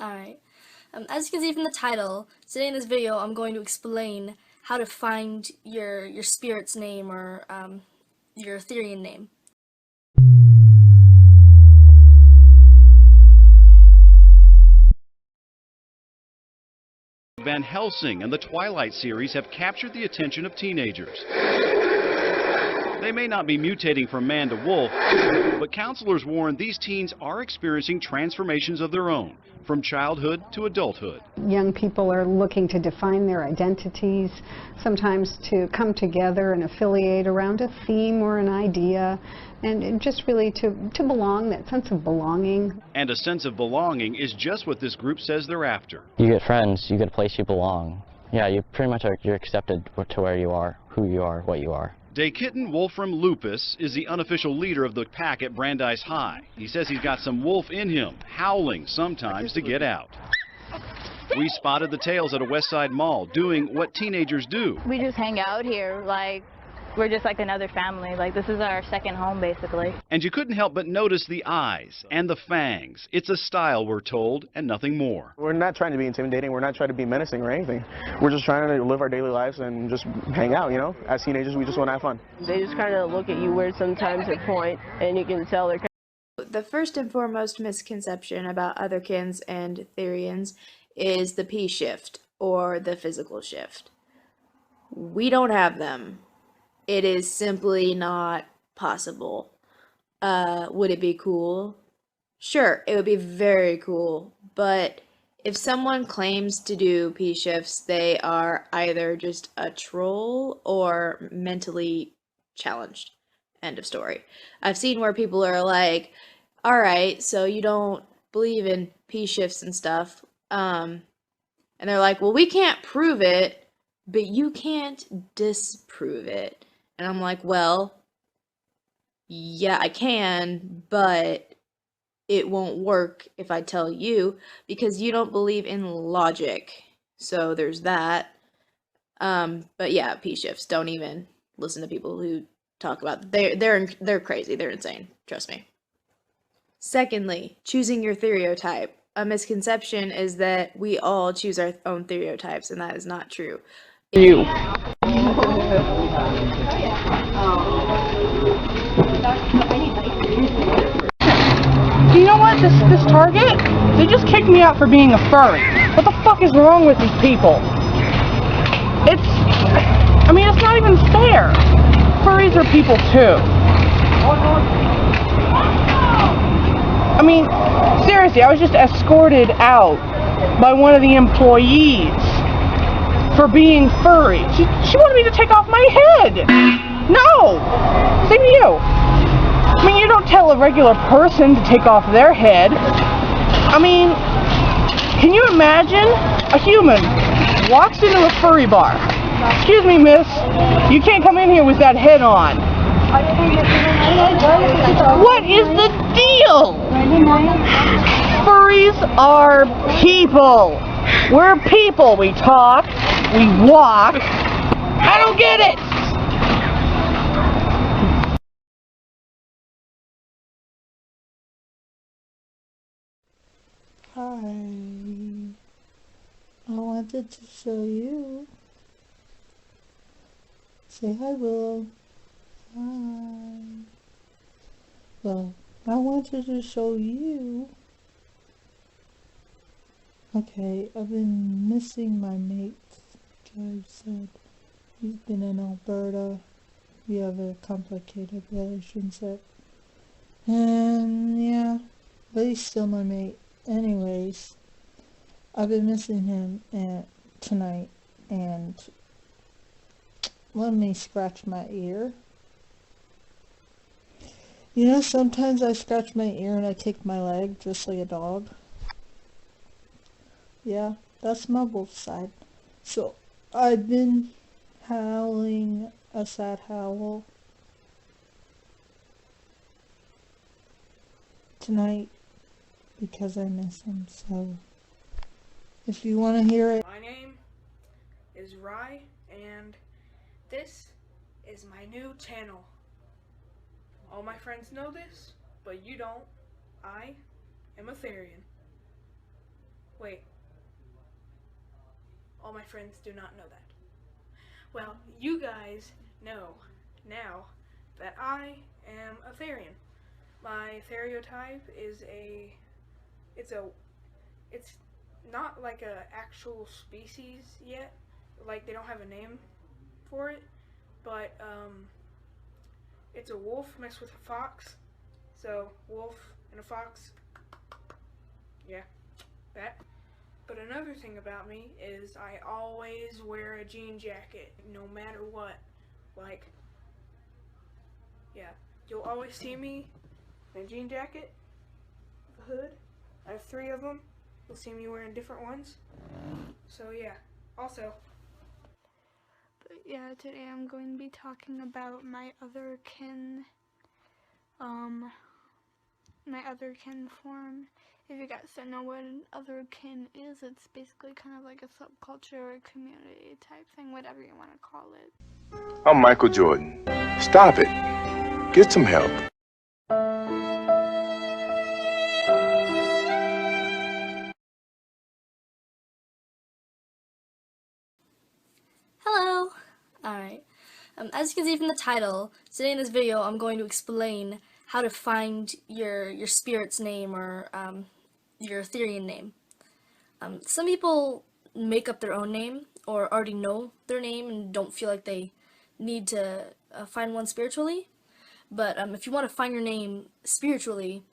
Alright. As you can see from the title, today in this video I'm going to explain how to find your spirit's name or your Therian name. Van Helsing and the Twilight series have captured the attention of teenagers. They may not be mutating from man to wolf, but counselors warn these teens are experiencing transformations of their own, from childhood to adulthood. Young people are looking to define their identities, sometimes to come together and affiliate around a theme or an idea, and just really to belong, that sense of belonging. And a sense of belonging is just what this group says they're after. You get friends, you get a place you belong. Yeah, you pretty much you're accepted to where you are, who you are, what you are. Daykitten Wolfram Lupus is the unofficial leader of the pack at Brandeis High. He says he's got some wolf in him, howling sometimes to get out. We spotted the tails at a West Side mall doing what teenagers do. We just hang out here like we're just like another family. Like this is our second home basically. And you couldn't help but notice the eyes and the fangs. It's a style, we're told, and nothing more. We're not trying to be intimidating. We're not trying to be menacing or anything. We're just trying to live our daily lives and just hang out, you know? As teenagers, we just want to have fun. They just kind of look at you weird sometimes at point, and you can tell they're The first and foremost misconception about otherkins and Therians is the P shift, or the physical shift. We don't have them. It is simply not possible. Would it be cool? Sure, it would be very cool, but if someone claims to do P shifts, they are either just a troll or mentally challenged. End of story. I've seen where people are like, alright, so you don't believe in P shifts and stuff, and they're like, well, we can't prove it, but you can't disprove it. And I'm like, well, yeah, I can, but it won't work if I tell you, because you don't believe in logic. So there's that. But yeah, P shifts, don't even listen to people who talk about they're crazy, they're insane, trust me. Secondly, choosing your stereotype. A misconception is that we all choose our own stereotypes, and that is not true. you. Do you know what? This Target, they just kicked me out for being a furry. What the fuck is wrong with these people? I mean, it's not even fair. Furries are people too. I mean, seriously, I was just escorted out by one of the employees for being furry. She wanted me to take off my head. No! Same to you. I mean, you don't tell a regular person to take off their head. I mean, can you imagine a human walks into a furry bar? Excuse me, miss, you can't come in here with that head on. What is the deal? Furries are people. We're people. We talk, we walk. I don't get it. Hi, I wanted to show you. Say hi, Willow. Hi. Well, I wanted to show you. Okay, I've been missing my mate. I've said he's been in Alberta. We have a complicated relationship. And yeah, but he's still my mate. Anyways, I've been missing him tonight, and let me scratch my ear. You know, sometimes I scratch my ear and I kick my leg just like a dog. Yeah, that's my wolf side. So, I've been howling a sad howl tonight because I miss him. So, if you want to hear it. My name is Rye, and this is my new channel. All my friends know this, but you don't. I am a Therian. Wait. All my friends do not know that. Well, you guys know now that I am a Therian. My stereotype is it's not like a actual species yet. Like, they don't have a name for it, but it's a wolf mixed with a fox. So, wolf and a fox. Yeah, that. But another thing about me is I always wear a jean jacket, no matter what. Like, yeah, you'll always see me in a jean jacket, a hood. I have 3 of them. You'll see me wearing different ones. So yeah, also. But yeah, today I'm going to be talking about my otherkin, form. If you guys don't know what an otherkin is, it's basically kind of like a subculture or community type thing, whatever you want to call it. I'm Michael Jordan. Stop it. Get some help. Hello! Alright, as you can see from the title, today in this video I'm going to explain how to find your spirit's name or your Therian name. Some people make up their own name or already know their name and don't feel like they need to find one spiritually. But if you want to find your name spiritually,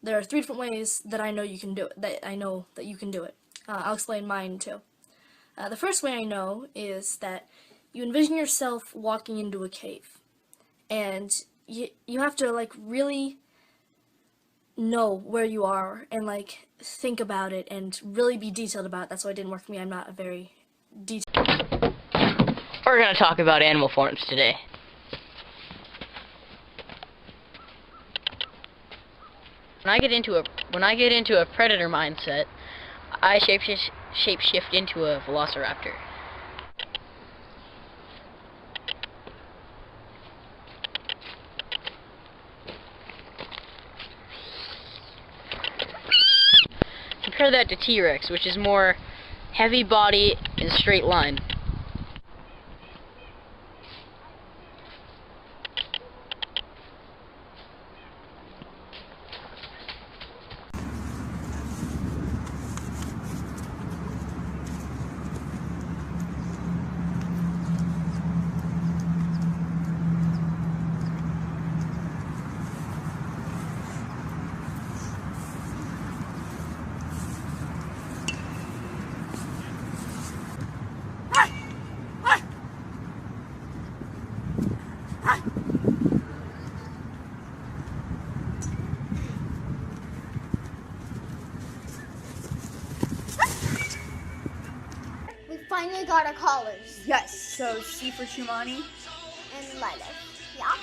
there are 3 different ways that I know you can do it. I'll explain mine too. The first way I know is that you envision yourself walking into a cave, and you have to like really know where you are and like think about it and really be detailed about it. That's why it didn't work for me. I'm not a very detailed. We're gonna talk about animal forms today. When I get into a predator mindset, I shapeshift into a velociraptor. Compare that to T-Rex, which is more heavy body and straight line. Finally got our collars. Yes, so C for Shumani. And Lila. Yeah.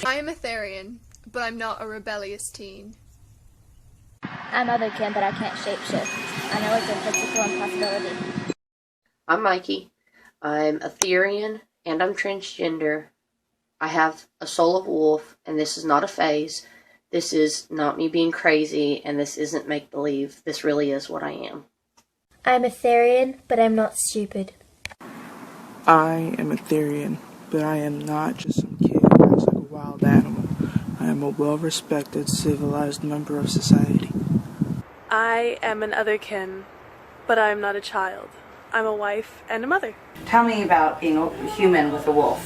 I am a Therian, but I'm not a rebellious teen. I'm otherkin, but I can't shapeshift. I know it's a physical impossibility. I'm Mikey. I'm a Therian, and I'm transgender. I have a soul of a wolf, and this is not a phase. This is not me being crazy, and this isn't make-believe. This really is what I am. I'm a Therian, but I'm not stupid. I am a Therian, but I am not just some kid who acts like a wild animal. I am a well-respected, civilized member of society. I am an otherkin, but I am not a child. I'm a wife and a mother. Tell me about being a human with a wolf.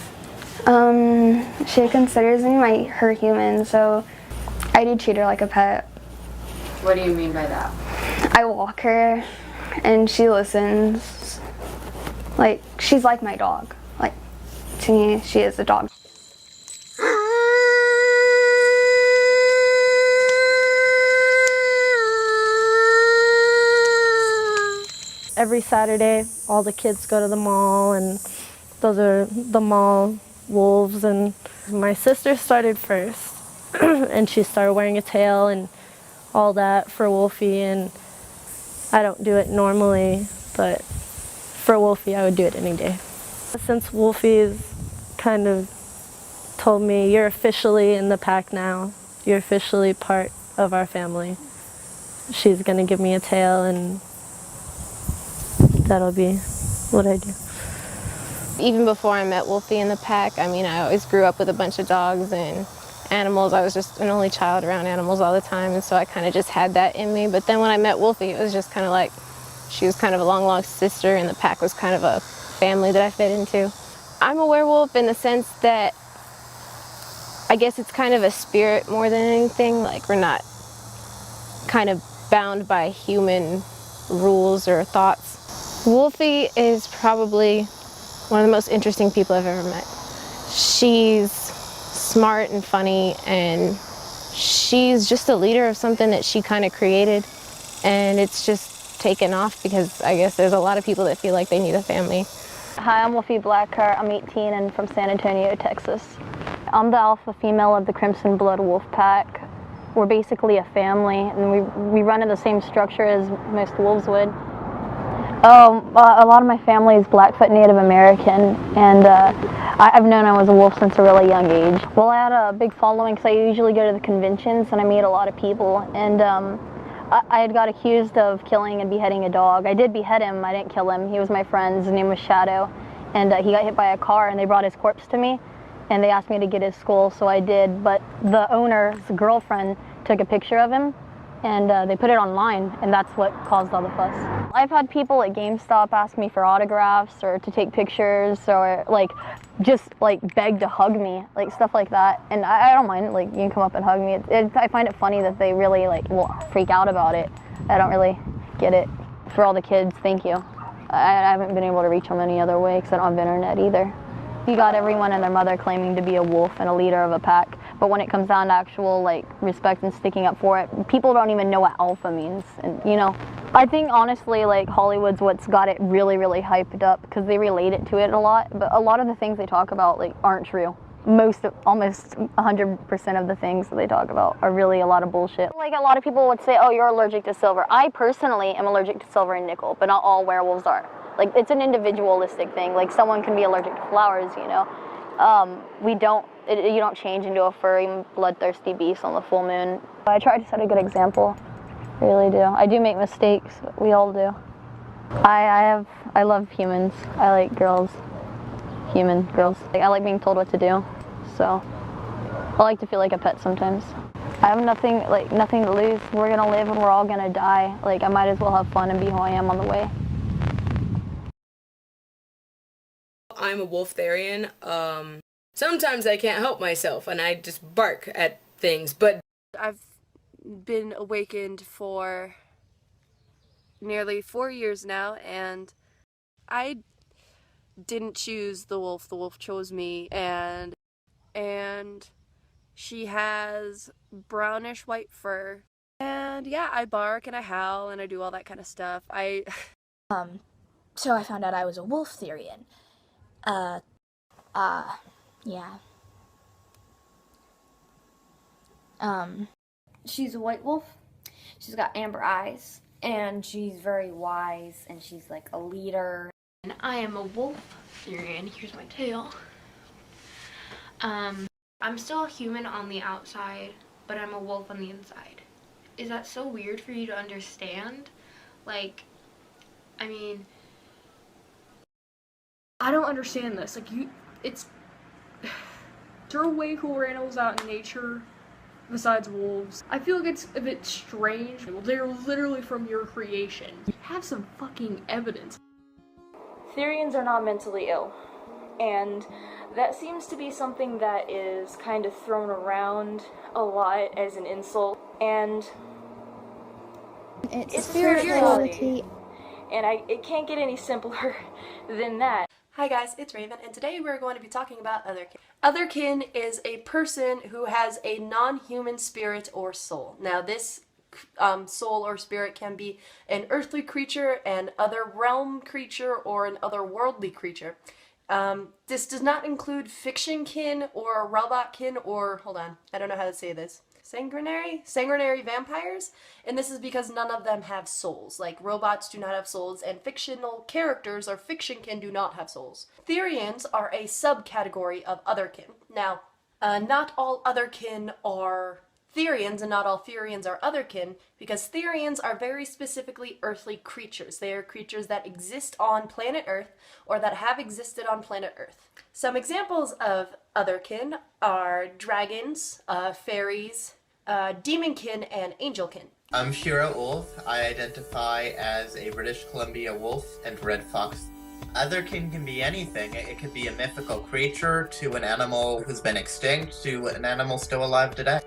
She considers me her human, so I do treat her like a pet. What do you mean by that? I walk her, and she listens. Like, she's like my dog. Like, to me, she is a dog. Every Saturday, all the kids go to the mall, and those are the mall wolves, and my sister started first. and she started wearing a tail and all that for Wolfie, and I don't do it normally, but for Wolfie I would do it any day. Since Wolfie's kind of told me, you're officially in the pack now, you're officially part of our family, she's gonna give me a tail, and that'll be what I do. Even before I met Wolfie in the pack, I mean, I always grew up with a bunch of dogs and animals. I was just an only child around animals all the time, and so I kind of just had that in me. But then when I met Wolfie, it was just kind of like, she was kind of a long lost sister, and the pack was kind of a family that I fit into. I'm a werewolf in the sense that I guess it's kind of a spirit more than anything. Like, we're not kind of bound by human rules or thoughts. Wolfie is probably one of the most interesting people I've ever met. She's smart and funny, and she's just a leader of something that she kind of created, and it's just taken off because I guess there's a lot of people that feel like they need a family. Hi, I'm Wolfie Blackheart. I'm 18 and from San Antonio, Texas. I'm the alpha female of the Crimson Blood Wolf Pack. We're basically a family, and we run in the same structure as most wolves would. A lot of my family is Blackfoot Native American, and I've known I was a wolf since a really young age. Well, I had a big following because I usually go to the conventions and I meet a lot of people, and I had got accused of killing and beheading a dog. I did behead him, I didn't kill him. He was my friend, his name was Shadow, and he got hit by a car, and they brought his corpse to me, and they asked me to get his skull, so I did, but the owner's girlfriend took a picture of him, and they put it online, and that's what caused all the fuss. I've had people at GameStop ask me for autographs or to take pictures, or like just like beg to hug me, like stuff like that, and I don't mind, like you can come up and hug me. I find it funny that they really like will freak out about it. I don't really get it. For all the kids, thank you. I haven't been able to reach them any other way because I don't have internet either. You got everyone and their mother claiming to be a wolf and a leader of a pack, but when it comes down to actual like respect and sticking up for it, people don't even know what alpha means, and you know. I think honestly like Hollywood's what's got it really, really hyped up because they relate it to it a lot, but a lot of the things they talk about like aren't true. Almost 100% of the things that they talk about are really a lot of bullshit. Like a lot of people would say, oh, you're allergic to silver. I personally am allergic to silver and nickel, but not all werewolves are. Like, it's an individualistic thing. Like, someone can be allergic to flowers, you know. You don't change into a furry, bloodthirsty beast on the full moon. I try to set a good example. I really do. I do make mistakes. We all do. I love humans. I like girls. Human girls. Like, I like being told what to do. So, I like to feel like a pet sometimes. I have nothing to lose. We're gonna live and we're all gonna die. Like, I might as well have fun and be who I am on the way. I'm a wolf-therian. Sometimes I can't help myself and I just bark at things, but I've been awakened for nearly 4 years now, and I didn't choose the wolf chose me, and she has brownish white fur, and yeah, I bark and I howl and I do all that kind of stuff. So I found out I was a wolf-therian. Yeah. She's a white wolf. She's got amber eyes, and she's very wise, and she's like a leader. And I am a wolf-therian. Here's my tail. I'm still a human on the outside, but I'm a wolf on the inside. Is that so weird for you to understand? Like, I mean, I don't understand this. Like, throw away cooler animals out in nature besides wolves. I feel like it's a bit strange. They're literally from your creation. Have some fucking evidence. Therians are not mentally ill, and that seems to be something that is kind of thrown around a lot as an insult, and it's spirituality, and it can't get any simpler than that. Hi guys, it's Raven, and today we're going to be talking about Otherkin. Otherkin is a person who has a non-human spirit or soul. Now this soul or spirit can be an earthly creature, an other realm creature, or an otherworldly creature. This does not include fiction kin or robot kin or, hold on, I don't know how to say this, sanguinary vampires, and this is because none of them have souls. Like, robots do not have souls, and fictional characters or fiction kin do not have souls. Therians are a subcategory of otherkin. Now, not all otherkin are Therians, and not all Therians are otherkin, because Therians are very specifically earthly creatures. They are creatures that exist on planet Earth, or that have existed on planet Earth. Some examples of otherkin are dragons, fairies, demonkin, and angelkin. I'm Shira Wolf. I identify as a British Columbia wolf and red fox. Otherkin can be anything. It could be a mythical creature to an animal who's been extinct to an animal still alive today.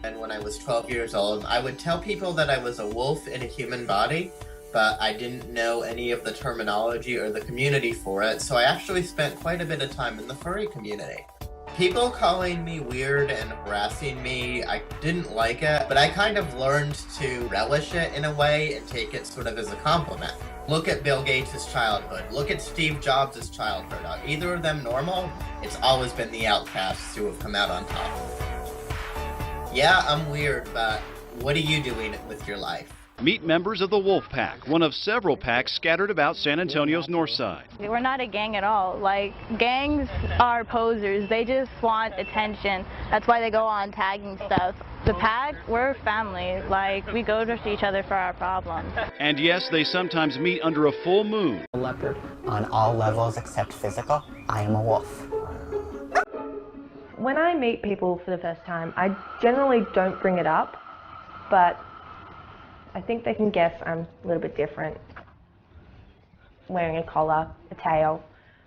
And when I was 12 years old, I would tell people that I was a wolf in a human body, but I didn't know any of the terminology or the community for it, so I actually spent quite a bit of time in the furry community. People calling me weird and harassing me, I didn't like it, but I kind of learned to relish it in a way and take it sort of as a compliment. Look at Bill Gates' childhood. Look at Steve Jobs' childhood. Are either of them normal? It's always been the outcasts who have come out on top. Yeah, I'm weird, but what are you doing with your life? Meet members of the Wolf Pack, one of several packs scattered about San Antonio's north side. We're not a gang at all. Like, gangs are posers. They just want attention. That's why they go on tagging stuff. The pack, we're family. Like, we go to see each other for our problems. And yes, they sometimes meet under a full moon. A leopard. On all levels except physical, I am a wolf. When I meet people for the first time, I generally don't bring it up, but I think they can guess I'm a little bit different. Wearing a collar, a tail,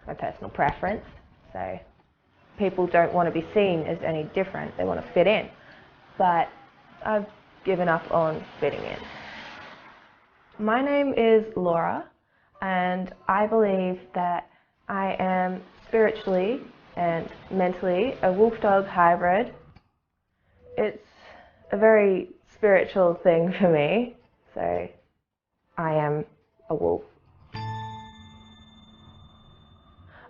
my personal preference. So people don't want to be seen as any different, they want to fit in. But I've given up on fitting in. My name is Laura, and I believe that I am spiritually and mentally a wolf-dog hybrid. It's a very spiritual thing for me, so I am a wolf.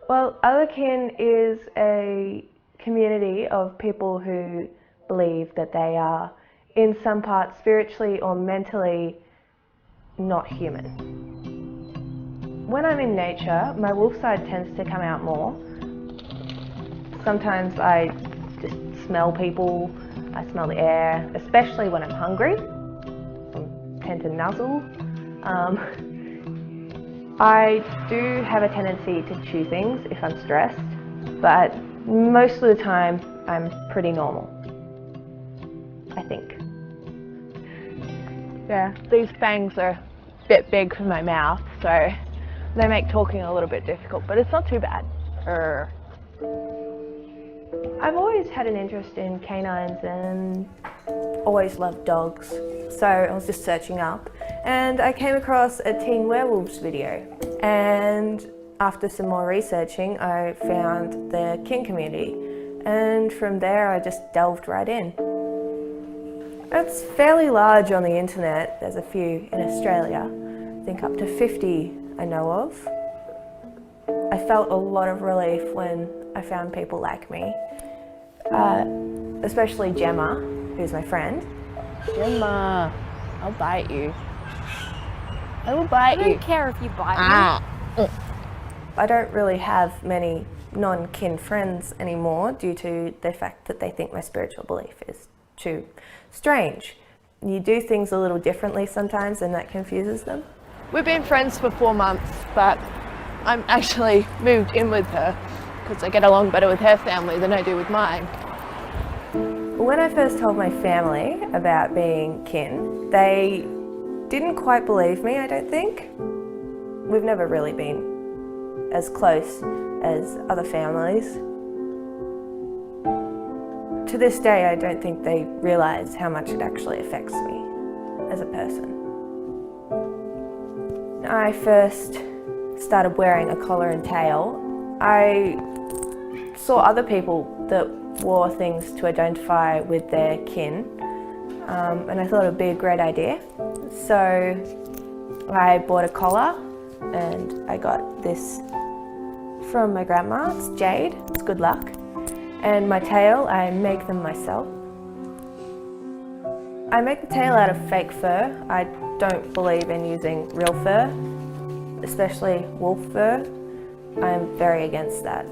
Well, Otherkin is a community of people who believe that they are in some part spiritually or mentally not human. When I'm in nature, my wolf side tends to come out more. Sometimes I just smell people, I smell the air, especially when I'm hungry. I tend to nuzzle. I do have a tendency to chew things if I'm stressed, but most of the time I'm pretty normal, I think. Yeah, these fangs are a bit big for my mouth, so they make talking a little bit difficult, but it's not too bad. I've always had an interest in canines and always loved dogs, so I was just searching up and I came across a Teen Werewolves video, and after some more researching I found the kin community, and from there I just delved right in. It's fairly large on the internet. There's a few in Australia, I think up to 50 I know of. I felt a lot of relief when I found people like me. Especially Gemma, who's my friend. Gemma, I'll bite you. I will bite you. I don't care if you bite me. I don't really have many non-kin friends anymore due to the fact that they think my spiritual belief is too strange. You do things a little differently sometimes and that confuses them. We've been friends for 4 months, but I'm actually moved in with her because I get along better with her family than I do with mine. When I first told my family about being kin, they didn't quite believe me, I don't think. We've never really been as close as other families. To this day, I don't think they realise how much it actually affects me as a person. I first started wearing a collar and tail. I saw other people that wore things to identify with their kin, and I thought it would be a great idea. So I bought a collar and I got this from my grandma. It's jade. It's good luck. And my tail, I make them myself. I make the tail out of fake fur. I don't believe in using real fur, especially wolf fur. I am very against that.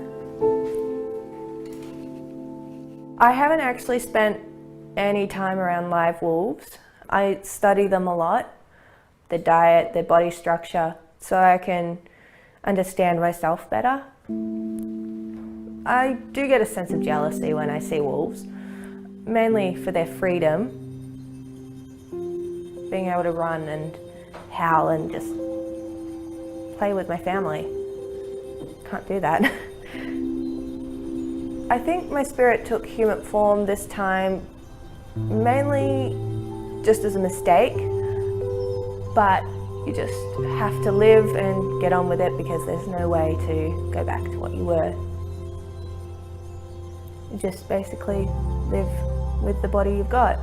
I haven't actually spent any time around live wolves. I study them a lot, their diet, their body structure, so I can understand myself better. I do get a sense of jealousy when I see wolves, mainly for their freedom, being able to run and howl and just play with my family. Can't do that. I think my spirit took human form this time mainly just as a mistake, but you just have to live and get on with it because there's no way to go back to what you were. You just basically live with the body you've got.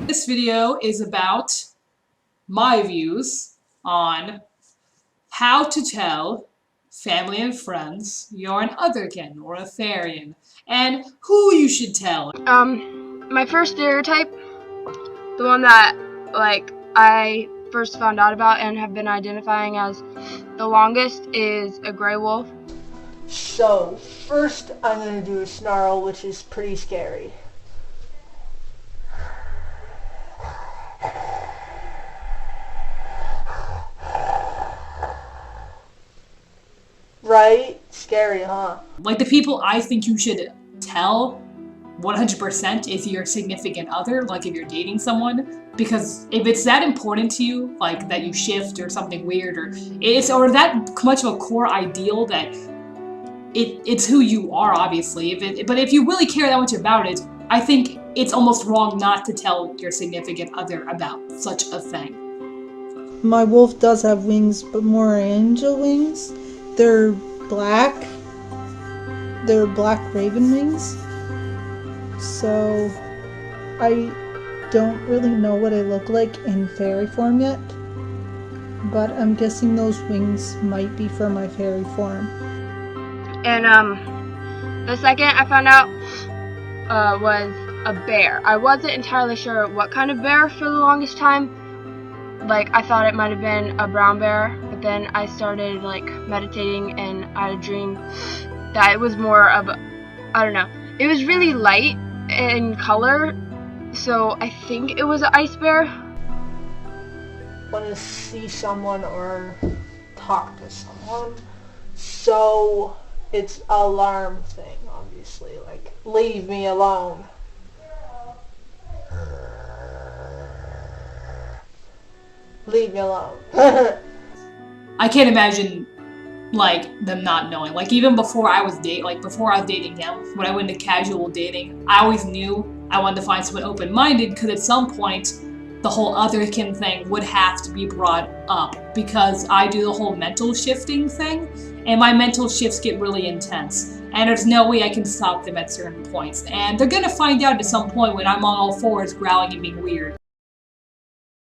This video is about my views on how to tell family and friends you're an otherkin or a therian, and who you should tell. My first stereotype, the one that I first found out about and have been identifying as the longest, is a gray wolf. So first I'm going to do a snarl, which is pretty scary. Right? Scary, huh? Like, the people I think you should tell 100% is your significant other, like if you're dating someone, because if it's that important to you, like that you shift or something weird, or that much of a core ideal that it's who you are, obviously. But if you really care that much about it, I think it's almost wrong not to tell your significant other about such a thing. My wolf does have wings, but more angel wings. They're black. They're black raven wings. So I don't really know what I look like in fairy form yet, but I'm guessing those wings might be for my fairy form. And the second I found out was a bear. I wasn't entirely sure what kind of bear for the longest time. Like, I thought it might have been a brown bear, but then I started meditating and I had a dream that it was more of I don't know. It was really light in color, so I think it was an ice bear. Want to see someone or talk to someone, so it's an alarm thing, obviously, like, leave me alone. Leave me alone. I can't imagine them not knowing. Even before I was dating him, when I went into casual dating, I always knew I wanted to find someone open-minded, because at some point the whole otherkin thing would have to be brought up, because I do the whole mental shifting thing, and my mental shifts get really intense, and there's no way I can stop them at certain points, and they're gonna find out at some point when I'm on all fours growling and being weird.